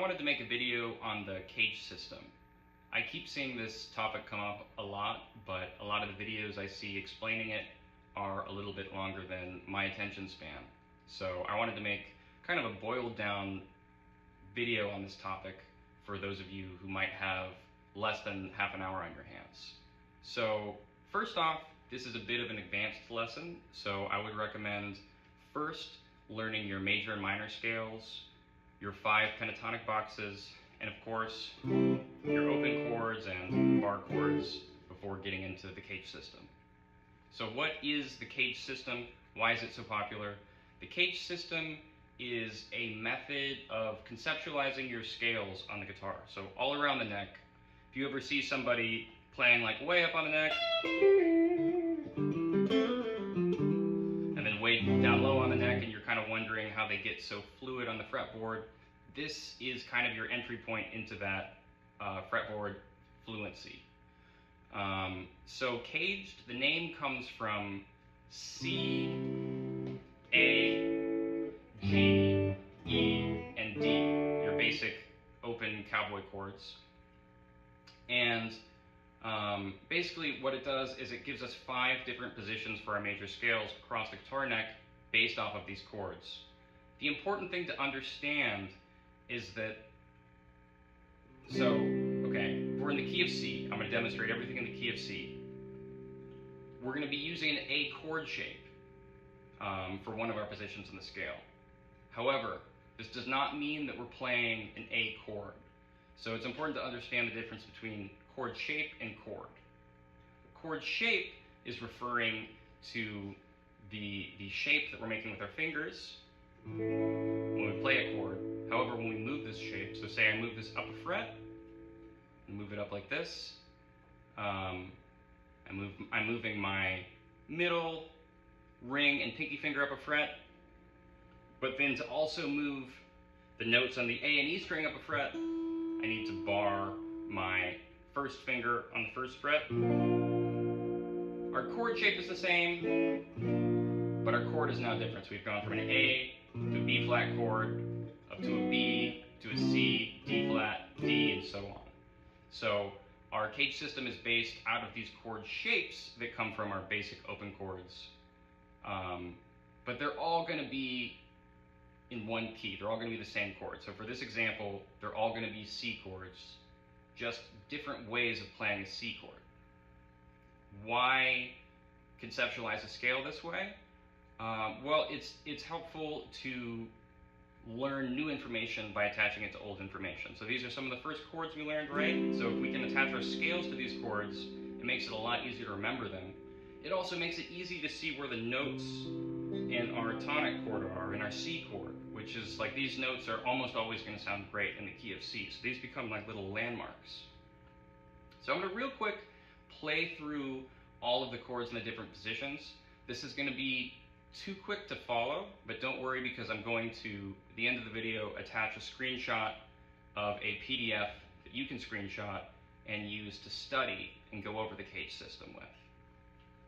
wanted to make a video on the CAGED system. I keep seeing this topic come up a lot, but a lot of the videos I see explaining it are a little bit longer than my attention span. So I wanted to make kind of a boiled down video on this topic for those of you who might have less than half an hour on your hands. So first off, this is a bit of an advanced lesson, so I would recommend first learning your major and minor scales, your 5 pentatonic boxes, and of course your open chords and bar chords before getting into the CAGED system. So what is the CAGED system? Why is it so popular? The CAGED system is a method of conceptualizing your scales on the guitar. So all around the neck. If you ever see somebody playing like way up on the neck and then way down low on the neck and you're kind of wondering how they get so fluid on the fretboard, this is kind of your entry point into that fretboard fluency. So CAGED, the name comes from C, A, G, E, and D, your basic open cowboy chords. And basically what it does is it gives us 5 different positions for our major scales across the guitar neck based off of these chords. The important thing to understand is that, okay, we're in the key of C. I'm going to demonstrate everything in the key of C. We're going to be using an A chord shape for one of our positions in the scale. However, this does not mean that we're playing an A chord. So it's important to understand the difference between chord shape and chord. Chord shape is referring to the shape that we're making with our fingers when we play a chord. However, when we move this shape, so say I move this up a fret, and move it up like this, I'm moving my middle, ring, and pinky finger up a fret, but then to also move the notes on the A and E string up a fret, I need to bar my first finger on the first fret. Our chord shape is the same, but our chord is now different. So we've gone from an A to a B flat chord, up to a B, to a C, D flat, D, and so on. So our CAGED system is based out of these chord shapes that come from our basic open chords. But they're all going to be in one key. They're all going to be the same chord. So for this example, they're all going to be C chords, just different ways of playing a C chord. Why conceptualize a scale this way? Well, it's helpful to learn new information by attaching it to old information. So these are some of the first chords we learned, right? So if we can attach our scales to these chords, it makes it a lot easier to remember them. It also makes it easy to see where the notes in our tonic chord are, in our C chord, which is like these notes are almost always going to sound great in the key of C. So these become like little landmarks. So I'm going to real quick play through all of the chords in the different positions. This is going to be too quick to follow, but don't worry because I'm going to, at the end of the video, attach a screenshot of a PDF that you can screenshot and use to study and go over the CAGED system with.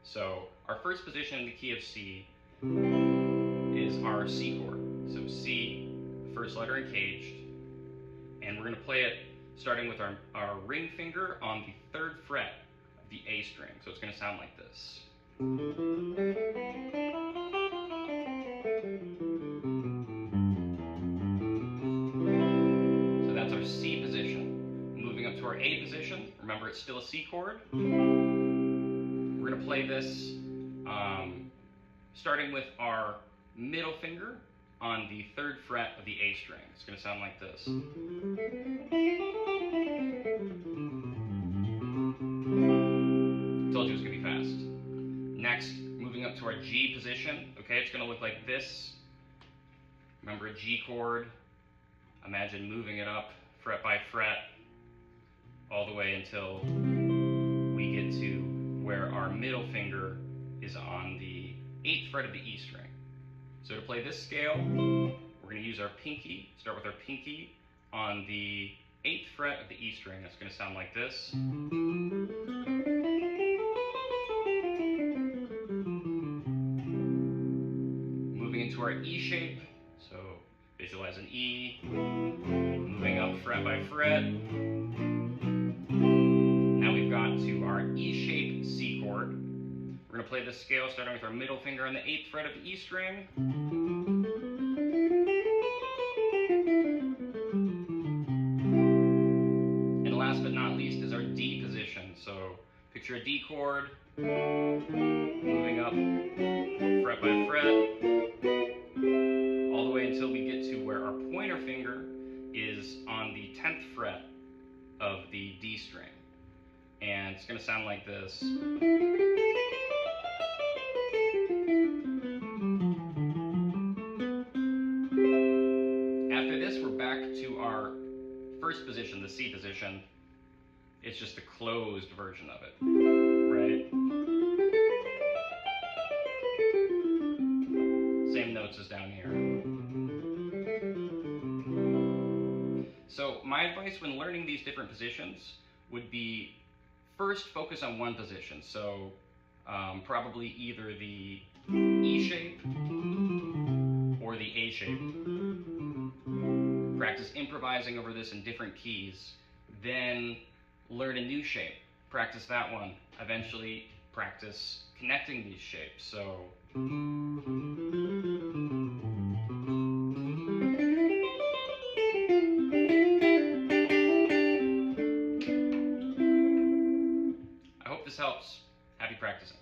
So our first position in the key of C is our C chord. So C, the first letter in CAGED, and we're going to play it starting with our ring finger on the 3rd fret of the A string. So it's going to sound like this. So that's our C position. Moving up to our A position, remember it's still a C chord. We're going to play this starting with our middle finger on the 3rd fret of the A string. It's going to sound like this. Told you it was going to be fast. Next, moving up to our G position. Okay, it's going to look like this. Remember a G chord. Imagine moving it up fret by fret all the way until we get to where our middle finger is on the 8th fret of the E string. So to play this scale, we're going to use our pinky, start with our pinky on the 8th fret of the E string. That's going to sound like this. Moving into our E shape, so visualize an E, moving up fret by fret. Now we've got to our E-shaped C chord. We're going to play this scale starting with our middle finger on the 8th fret of the E string. And last but not least is our D position. So picture a D chord, moving up fret by fret, all the way until we get to where our pointer finger is on the 10th fret of the D string. And it's going to sound like this. After this, we're back to our first position, the C position. It's just a closed version of it, right? Same notes as down here. So my advice when learning these different positions would be first focus on one position. So probably either the E shape or the A shape. Practice improvising over this in different keys. Then learn a new shape. Practice that one. Eventually practice connecting these shapes. So I hope this helps. Happy practicing.